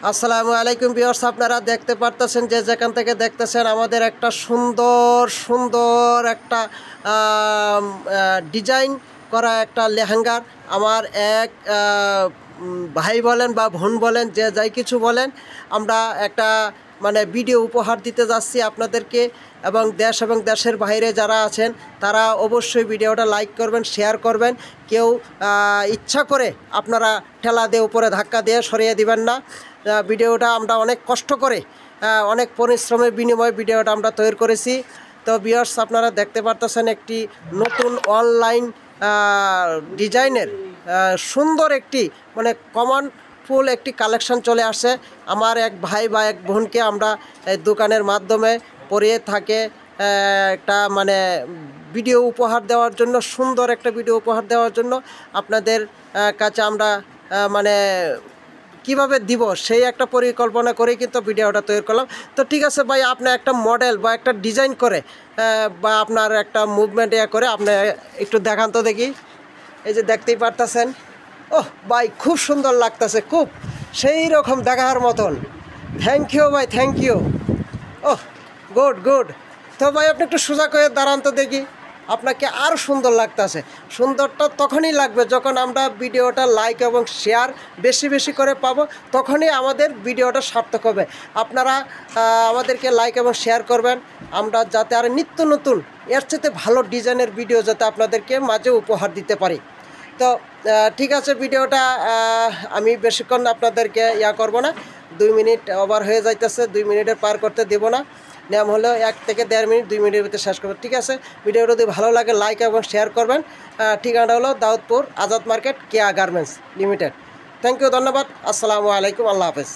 আসসালামু আলাইকুম ভিউয়ার্স, আপনারা দেখতে পারতেছেন যে যেখান থেকে দেখতেছেন আমাদের একটা সুন্দর সুন্দর একটা ডিজাইন করা একটা লেহেঙ্গার আমার এক ভাই বলেন বা বোন বলেন, যে যাই কিছু বলেন, আমরা একটা মানে ভিডিও উপহার দিতে যাচ্ছি আপনাদেরকে। এবং দেশের বাইরে যারা আছেন তারা অবশ্যই ভিডিওটা লাইক করবেন, শেয়ার করবেন। কেউ ইচ্ছা করে আপনারা ঠেলা দিয়ে উপরে ধাক্কা দিয়ে সরিয়ে দিবেন না। ভিডিওটা আমরা অনেক কষ্ট করে অনেক পরিশ্রমের বিনিময়ে ভিডিওটা আমরা তৈরি করেছি। তো ভিউয়ার্স, আপনারা দেখতে পারতেছেন একটি নতুন অনলাইন ডিজাইনের সুন্দর একটি মানে কমন ফুল একটি কালেকশন চলে আসে। আমার এক ভাই বা এক বোনকে আমরা এই দোকানের মাধ্যমে পরিয়ে থাকে একটা মানে ভিডিও উপহার দেওয়ার জন্য, সুন্দর একটা ভিডিও উপহার দেওয়ার জন্য আপনাদের কাছে আমরা মানে কিভাবে দিব সেই একটা পরিকল্পনা করে কিন্তু ভিডিওটা তৈরি করলাম। তো ঠিক আছে ভাই, আপনি একটা মডেল বা একটা ডিজাইন করে বা আপনার একটা মুভমেন্ট করে আপনি একটু দেখান তো দেখি। এই যে দেখতেই পারতেছেন, ওহ ভাই খুব সুন্দর লাগতেছে, খুব সেই রকম দেখার মতন। থ্যাংক ইউ ভাই, thank you. Oh good good. তো ভাই আপনি একটু সোজা করে দাঁড়ান তো দেখি, আপনাকে আরও সুন্দর লাগতেছে। সুন্দরটা তখনই লাগবে যখন আমরা ভিডিওটা লাইক এবং শেয়ার বেশি বেশি করে পাবো, তখনই আমাদের ভিডিওটা সার্থক হবে। আপনারা আমাদেরকে লাইক এবং শেয়ার করবেন, আমরা যাতে আর নিত্য নতুন এর চেয়ে ভালো ডিজাইনের ভিডিও যাতে আপনাদেরকে মাঝে উপহার দিতে পারি। তো ঠিক আছে, ভিডিওটা আমি বেশিক্ষণ আপনাদেরকে করব না। 2 মিনিট ওভার হয়ে যাইতেছে, 2 মিনিটের পার করতে দেব না। নিয়ম হলো 1 থেকে 1.5 মিনিট, 2 মিনিটের ভিতরে শেষ করবেন। ঠিক আছে, ভিডিওটা যদি ভালো লাগে লাইক এবং শেয়ার করবেন। ঠিকানাটা হলো Daudpur Azad market Keya garments limited. Thank you, ধন্যবাদ। আসসালামু আলাইকুম, আল্লাহ হাফেজ।